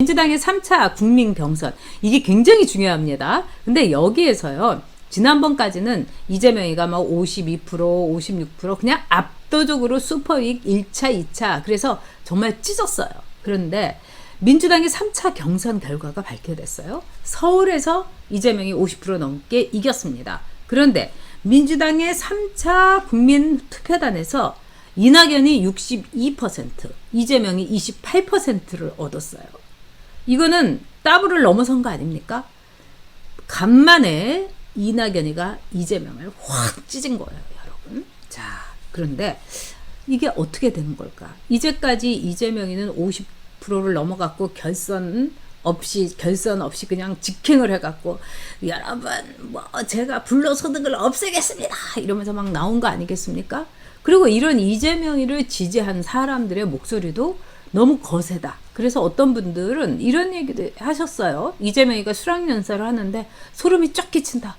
민주당의 3차 국민 경선. 이게 굉장히 중요합니다. 근데 여기에서요. 지난번까지는 이재명이가 막 52%, 56% 그냥 압도적으로 슈퍼윅 1차, 2차. 그래서 정말 찢었어요. 그런데 민주당의 3차 경선 결과가 발표됐어요. 서울에서 이재명이 50% 넘게 이겼습니다. 그런데 민주당의 3차 국민 투표단에서 이낙연이 62%, 이재명이 28%를 얻었어요. 이거는 더블을 넘어선 거 아닙니까? 간만에 이낙연이가 이재명을 확 찢은 거예요, 여러분. 자, 그런데 이게 어떻게 되는 걸까? 이제까지 이재명이는 50%를 넘어갔고 결선 없이 그냥 직행을 해갖고 여러분 뭐 제가 불로소득을 없애겠습니다 이러면서 막 나온 거 아니겠습니까? 그리고 이런 이재명이를 지지한 사람들의 목소리도 너무 거세다. 그래서 어떤 분들은 이런 얘기도 하셨어요. 이재명이가 수락연설을 하는데 소름이 쫙 끼친다.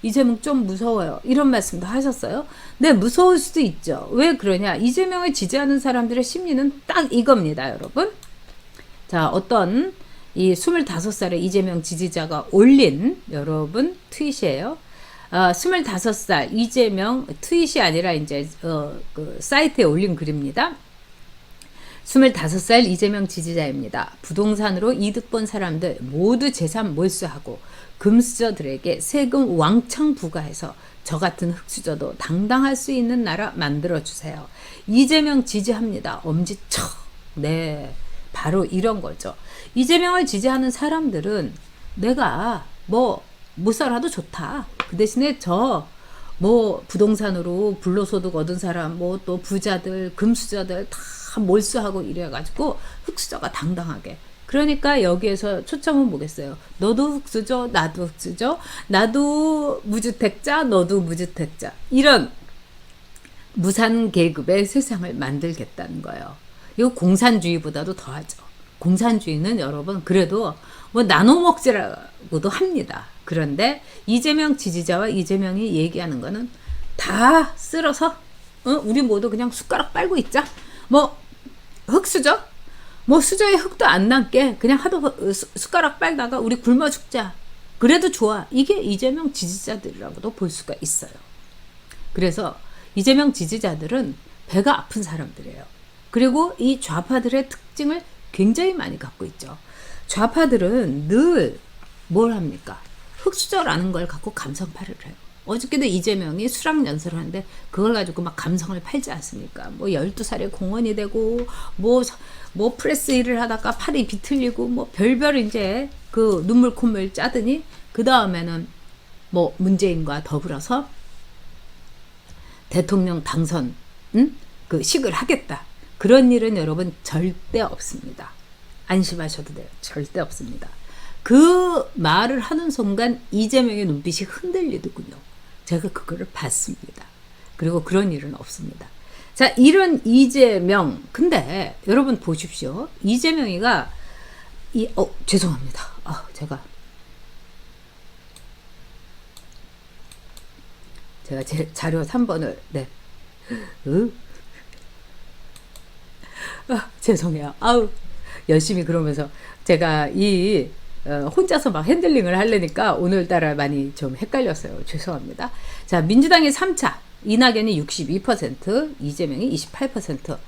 이재명 좀 무서워요. 이런 말씀도 하셨어요. 네, 무서울 수도 있죠. 왜 그러냐? 이재명을 지지하는 사람들의 심리는 딱 이겁니다, 여러분. 자, 어떤 이 25살의 이재명 지지자가 올린 여러분 트윗이에요. 25살 이재명 트윗이 아니라 이제 그 사이트에 올린 글입니다. 25살 이재명 지지자입니다. 부동산으로 이득 본 사람들 모두 재산 몰수하고 금수저들에게 세금 왕창 부과해서 저 같은 흑수저도 당당할 수 있는 나라 만들어주세요. 이재명 지지합니다. 엄지척. 네, 바로 이런 거죠. 이재명을 지지하는 사람들은 내가 뭐 못 살아도 좋다. 그 대신에 뭐 부동산으로 불로소득 얻은 사람, 뭐 또 부자들, 금수저들 다 몰수하고 이래가지고 흑수저가 당당하게. 그러니까 여기에서 초점은 뭐겠어요? 너도 흑수저, 나도 흑수저, 나도 무주택자, 너도 무주택자. 이런 무산계급의 세상을 만들겠다는 거예요. 이거 공산주의보다도 더하죠. 공산주의는 여러분 그래도 뭐 나눠 먹지라고도 합니다. 그런데 이재명 지지자와 이재명이 얘기하는 거는 다 쓸어서 우리 모두 그냥 숟가락 빨고 있자. 뭐 흙수저? 뭐 수저에 흙도 안 남게 그냥 하도 숟가락 빨다가 우리 굶어 죽자. 그래도 좋아. 이게 이재명 지지자들이라고도 볼 수가 있어요. 그래서 이재명 지지자들은 배가 아픈 사람들이에요. 그리고 이 좌파들의 특징을 굉장히 많이 갖고 있죠. 좌파들은 늘 뭘 합니까? 흑수저라는 걸 갖고 감성팔이를 해요. 어저께도 이재명이 수락연설을 하는데 그걸 가지고 막 감성을 팔지 않습니까? 뭐 12살에 공원이 되고 뭐 프레스 일을 하다가 팔이 비틀리고 뭐 별별 이제 그 눈물 콧물 짜더니 그 다음에는 뭐 문재인과 더불어서 대통령 당선 그 식을 하겠다. 그런 일은 여러분 절대 없습니다. 안심하셔도 돼요. 절대 없습니다. 그 말을 하는 순간 이재명의 눈빛이 흔들리더군요. 제가 그거를 봤습니다. 그리고 그런 일은 없습니다. 자, 이런 이재명. 근데 여러분 보십시오. 이재명이가 죄송합니다. 제가 제 자료 3번을 죄송해요. 열심히 그러면서 제가 혼자서 막 핸들링을 하려니까 오늘따라 많이 좀 헷갈렸어요. 죄송합니다. 자, 민주당의 3차 이낙연이 62%, 이재명이 28%.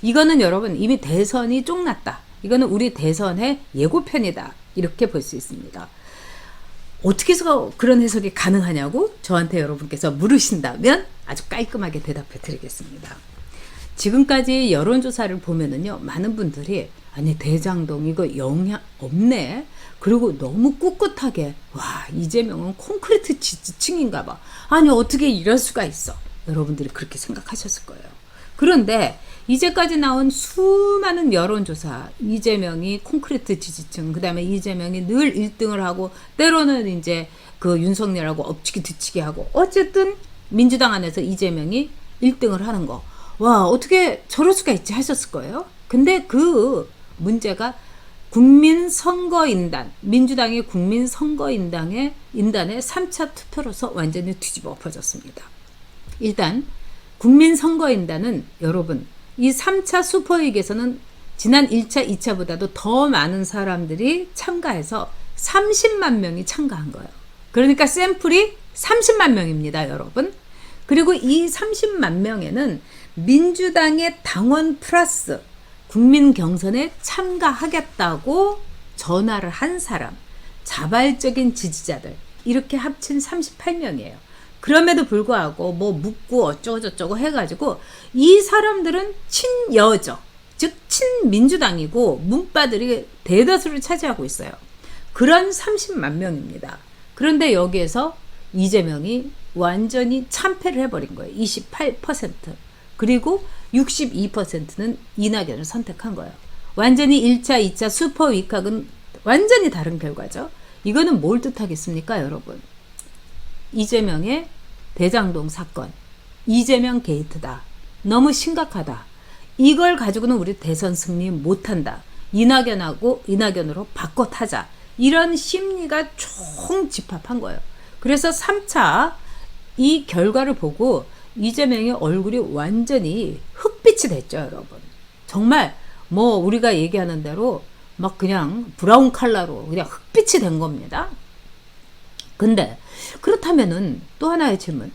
이거는 여러분 이미 대선이 쫑났다. 이거는 우리 대선의 예고편이다. 이렇게 볼 수 있습니다. 어떻게 해서 그런 해석이 가능하냐고 저한테 여러분께서 물으신다면 아주 깔끔하게 대답해 드리겠습니다. 지금까지 여론조사를 보면은요, 많은 분들이 아니 대장동 이거 영향 없네. 그리고 너무 꿋꿋하게 이재명은 콘크리트 지지층인가 봐. 아니 어떻게 이럴 수가 있어. 여러분들이 그렇게 생각하셨을 거예요. 그런데 이제까지 나온 수많은 여론조사 이재명이 콘크리트 지지층 그 다음에 이재명이 늘 1등을 하고 때로는 이제 그 윤석열하고 엎치기 뒤치기 하고 어쨌든 민주당 안에서 이재명이 1등을 하는 거. 어떻게 저럴 수가 있지 하셨을 거예요. 근데 그 문제가 국민선거인단, 민주당의 국민선거인단의 3차 투표로서 완전히 뒤집어 엎어졌습니다. 일단 국민선거인단은 여러분 이 3차 슈퍼윅에서는 지난 1차, 2차보다도 더 많은 사람들이 참가해서 30만 명이 참가한 거예요. 그러니까 샘플이 30만 명입니다, 여러분. 그리고 이 30만 명에는 민주당의 당원 플러스 국민 경선에 참가하겠다고 전화를 한 사람, 자발적인 지지자들, 이렇게 합친 38명이에요. 그럼에도 불구하고 뭐 묻고 어쩌고저쩌고 해가지고 이 사람들은 친여죠. 즉 친민주당이고 문바들이 대다수를 차지하고 있어요. 그런 30만 명입니다. 그런데 여기에서 이재명이 완전히 참패를 해버린 거예요. 28%. 그리고 62%는 이낙연을 선택한 거예요. 완전히 1차, 2차 슈퍼 위각은 완전히 다른 결과죠. 이거는 뭘 뜻하겠습니까, 여러분? 이재명의 대장동 사건, 이재명 게이트다. 너무 심각하다. 이걸 가지고는 우리 대선 승리 못한다. 이낙연으로 바꿔 타자. 이런 심리가 총 집합한 거예요. 그래서 3차 이 결과를 보고 이재명의 얼굴이 완전히 흑빛이 됐죠, 여러분. 정말 뭐 우리가 얘기하는 대로 막 그냥 브라운 컬러로 그냥 흑빛이 된 겁니다. 근데 그렇다면은 또 하나의 질문.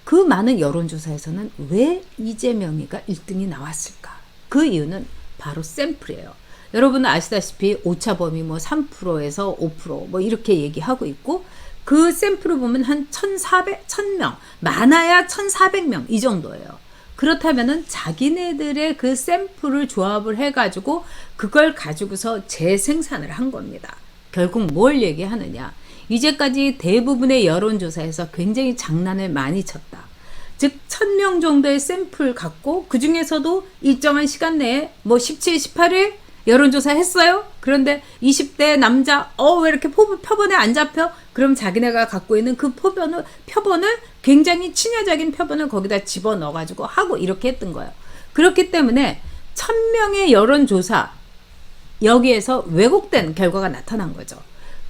그 많은 여론조사에서는 왜 이재명이가 1등이 나왔을까? 그 이유는 바로 샘플이에요. 여러분은 아시다시피 오차범위 뭐 3%에서 5%뭐 이렇게 얘기하고 있고 그 샘플을 보면 한 1000명, 많아야 1400명 이 정도예요. 그렇다면은 자기네들의 그 샘플을 조합을 해가지고 그걸 가지고서 재생산을 한 겁니다. 결국 뭘 얘기하느냐. 이제까지 대부분의 여론조사에서 굉장히 장난을 많이 쳤다. 즉 1000명 정도의 샘플 갖고 그 중에서도 일정한 시간 내에 뭐 17, 18일 여론조사 했어요. 그런데 20대 남자 왜 이렇게 표본에 안 잡혀? 그럼 자기네가 갖고 있는 그 표본을 굉장히 친화적인 표본을 거기다 집어넣어가지고 하고 이렇게 했던 거예요. 그렇기 때문에 1000명의 여론조사 여기에서 왜곡된 결과가 나타난 거죠.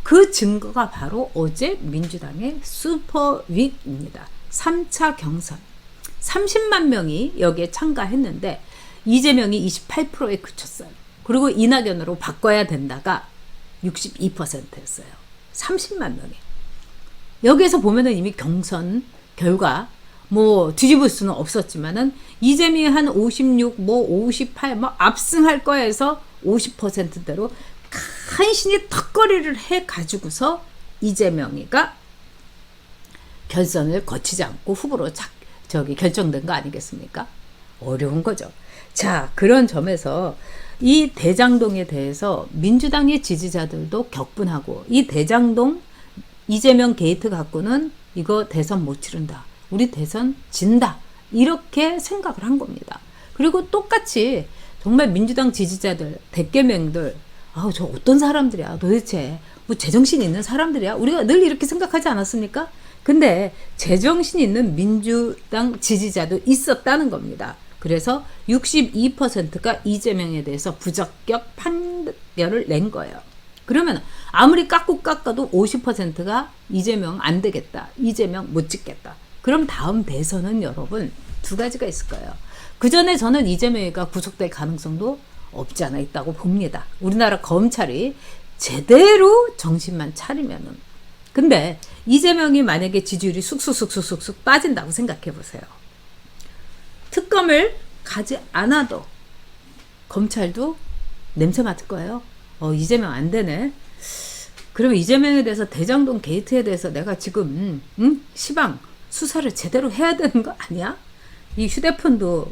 그 증거가 바로 어제 민주당의 슈퍼윅입니다. 3차 경선 30만 명이 여기에 참가했는데 이재명이 28%에 그쳤어요. 그리고 이낙연으로 바꿔야 된다가 62%였어요. 30만 명이. 여기에서 보면은 이미 경선 결과 뭐 뒤집을 수는 없었지만은 이재명이 한 56, 뭐 58, 뭐 압승할 거에서 50%대로 간신히 턱걸이를 해 가지고서 이재명이가 결선을 거치지 않고 후보로 결정된 거 아니겠습니까? 어려운 거죠. 자, 그런 점에서 이 대장동에 대해서 민주당의 지지자들도 격분하고 이 대장동 이재명 게이트 갖고는 이거 대선 못 치른다. 우리 대선 진다. 이렇게 생각을 한 겁니다. 그리고 똑같이 정말 민주당 지지자들, 대개명들 저 어떤 사람들이야 도대체 뭐 제정신 있는 사람들이야 우리가 늘 이렇게 생각하지 않았습니까? 근데 제정신 있는 민주당 지지자도 있었다는 겁니다. 그래서 62%가 이재명에 대해서 부적격 판결을 낸 거예요. 그러면 아무리 깎아도 50%가 이재명 안 되겠다. 이재명 못 찍겠다. 그럼 다음 대선은 여러분 두 가지가 있을 거예요. 그 전에 저는 이재명이가 구속될 가능성도 없지 않아 있다고 봅니다. 우리나라 검찰이 제대로 정신만 차리면은. 근데 이재명이 만약에 지지율이 쑥쑥 빠진다고 생각해 보세요. 특검을 가지 않아도 검찰도 냄새 맡을 거예요. 이재명 안 되네. 그러면 이재명에 대해서 대장동 게이트에 대해서 내가 지금 시방 수사를 제대로 해야 되는 거 아니야? 이 휴대폰도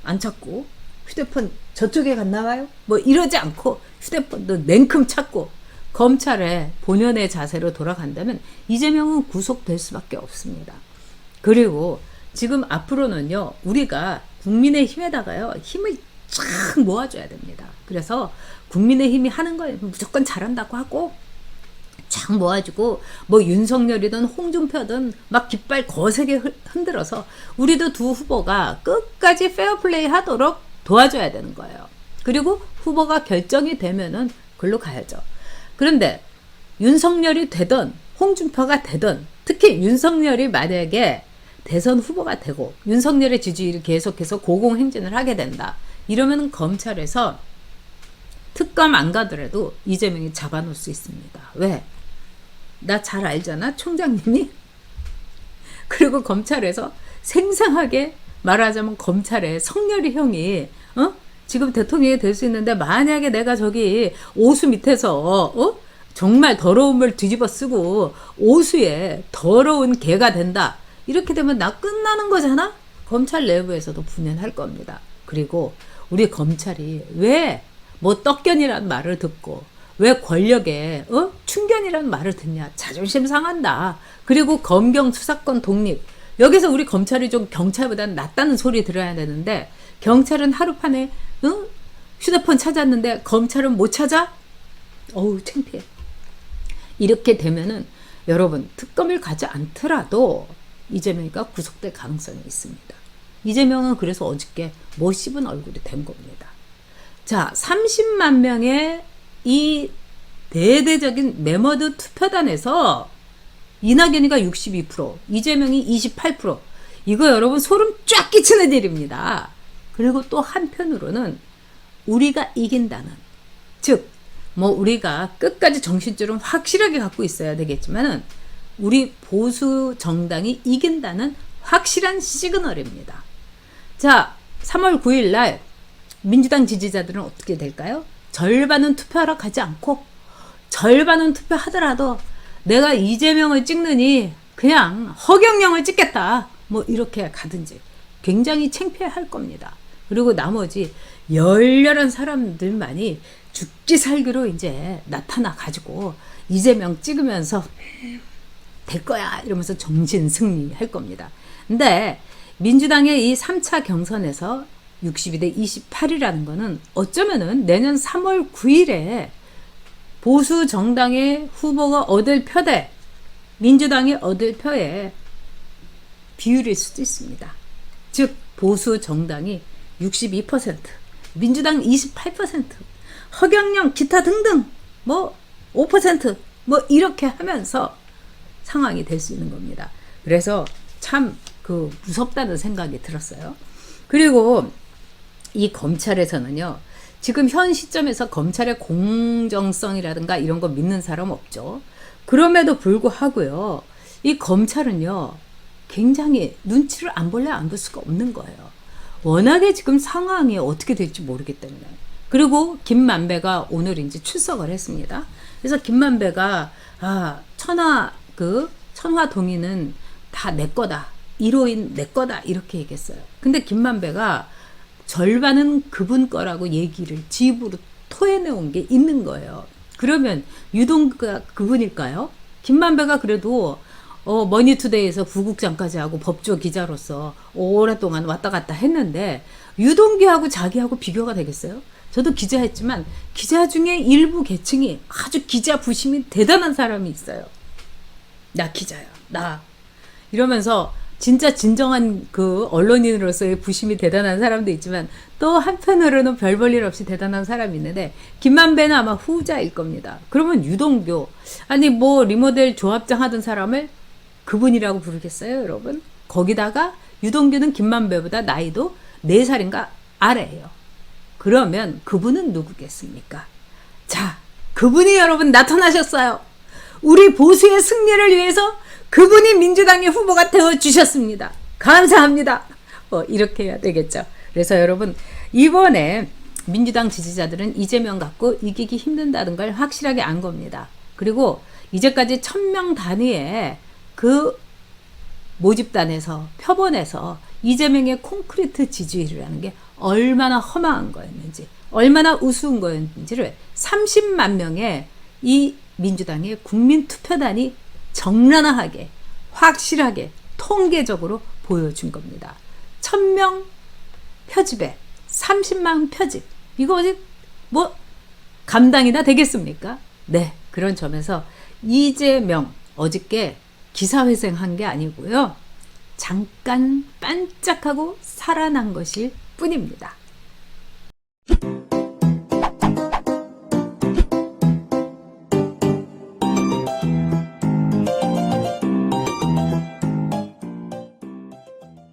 안 찾고 휴대폰 저쪽에 갔나 봐요? 뭐 이러지 않고 휴대폰도 냉큼 찾고 검찰의 본연의 자세로 돌아간다면 이재명은 구속될 수밖에 없습니다. 그리고 지금 앞으로는요 우리가 국민의힘에다가요 힘을 쫙 모아줘야 됩니다. 그래서 국민의힘이 하는 걸 무조건 잘한다고 하고 쫙 모아주고 뭐 윤석열이든 홍준표든 막 깃발 거세게 흔들어서 우리도 두 후보가 끝까지 페어플레이 하도록 도와줘야 되는 거예요. 그리고 후보가 결정이 되면은 글로 가야죠. 그런데 윤석열이 되든 홍준표가 되든 특히 윤석열이 만약에 대선 후보가 되고 윤석열의 지지율이 계속해서 고공행진을 하게 된다. 이러면 검찰에서 특검 안 가더라도 이재명이 잡아놓을 수 있습니다. 왜? 나 잘 알잖아, 총장님이. 그리고 검찰에서 생생하게 말하자면 검찰의 성렬이 형이 지금 대통령이 될 수 있는데 만약에 내가 저기 오수 밑에서 정말 더러운 물 뒤집어 쓰고 오수에 더러운 개가 된다. 이렇게 되면 나 끝나는 거잖아? 검찰 내부에서도 분연할 겁니다. 그리고 우리 검찰이 왜 뭐 떡견이라는 말을 듣고 왜 권력에 충견이라는 말을 듣냐. 자존심 상한다. 그리고 검경 수사권 독립. 여기서 우리 검찰이 좀 경찰보다는 낫다는 소리 들어야 되는데 경찰은 하루판에 휴대폰 찾았는데 검찰은 못 찾아? 어우 창피해. 이렇게 되면은 여러분 특검을 가지 않더라도 이재명이가 구속될 가능성이 있습니다. 이재명은 그래서 어저께 못 씹은 얼굴이 된 겁니다. 자, 30만 명의 이 대대적인 메머드 투표단에서 이낙연이가 62%, 이재명이 28%. 이거 여러분 소름 쫙 끼치는 일입니다. 그리고 또 한편으로는 우리가 이긴다는, 즉 뭐 우리가 끝까지 정신줄은 확실하게 갖고 있어야 되겠지만은 우리 보수 정당이 이긴다는 확실한 시그널입니다. 자, 3월 9일 날 민주당 지지자들은 어떻게 될까요? 절반은 투표하러 가지 않고 절반은 투표하더라도 내가 이재명을 찍느니 그냥 허경영을 찍겠다. 뭐 이렇게 가든지 굉장히 창피할 겁니다. 그리고 나머지 열렬한 사람들만이 죽기 살기로 이제 나타나 가지고 이재명 찍으면서 될 거야 이러면서 정신 승리할 겁니다. 근데 민주당의 이 3차 경선에서 62대 28이라는 거는 어쩌면은 내년 3월 9일에 보수 정당의 후보가 얻을 표대 민주당이 얻을 표의 비율일 수도 있습니다. 즉 보수 정당이 62%, 민주당 28%, 허경영 기타 등등 뭐 5% 뭐 이렇게 하면서 상황이 될 수 있는 겁니다. 그래서 참 무섭다는 생각이 들었어요. 그리고 이 검찰에서는요. 지금 현 시점에서 검찰의 공정성이라든가 이런 거 믿는 사람 없죠. 그럼에도 불구하고요. 이 검찰은요. 굉장히 눈치를 안 볼래 안 볼 수가 없는 거예요. 워낙에 지금 상황이 어떻게 될지 모르기 때문에. 그리고 김만배가 오늘 이제 출석을 했습니다. 그래서 김만배가 천화 동의는 다 내 거다. 1호인 내 거다. 이렇게 얘기했어요. 근데 김만배가 절반은 그분 거라고 얘기를 지 입으로 토해내온 게 있는 거예요. 그러면 유동규가 그분일까요? 김만배가 그래도 머니투데이에서 부국장까지 하고 법조 기자로서 오랫동안 왔다 갔다 했는데 유동규하고 자기하고 비교가 되겠어요? 저도 기자했지만 기자 중에 일부 계층이 아주 기자 부심이 대단한 사람이 있어요. 나 기자야. 나. 이러면서 진짜 진정한 언론인으로서의 부심이 대단한 사람도 있지만 또 한편으로는 별 볼 일 없이 대단한 사람이 있는데 김만배는 아마 후자일 겁니다. 그러면 유동규 아니 뭐 리모델 조합장 하던 사람을 그분이라고 부르겠어요, 여러분? 거기다가 유동규는 김만배보다 나이도 4살인가 아래예요. 그러면 그분은 누구겠습니까? 자, 그분이 여러분 나타나셨어요. 우리 보수의 승리를 위해서 그분이 민주당의 후보가 되어주셨습니다. 감사합니다. 이렇게 해야 되겠죠. 그래서 여러분 이번에 민주당 지지자들은 이재명 갖고 이기기 힘든다는 걸 확실하게 안 겁니다. 그리고 이제까지 1000명 단위의 모집단에서 표본에서 이재명의 콘크리트 지지율이라는 게 얼마나 허망한 거였는지 얼마나 우스운 거였는지를 30만 명의 이 민주당의 국민투표단이 적나라하게 확실하게 통계적으로 보여준 겁니다. 1000명 표집에 30만 표집 이거 뭐 감당이나 되겠습니까? 네, 그런 점에서 이재명 어저께 기사회생한 게 아니고요. 잠깐 반짝하고 살아난 것일 뿐입니다.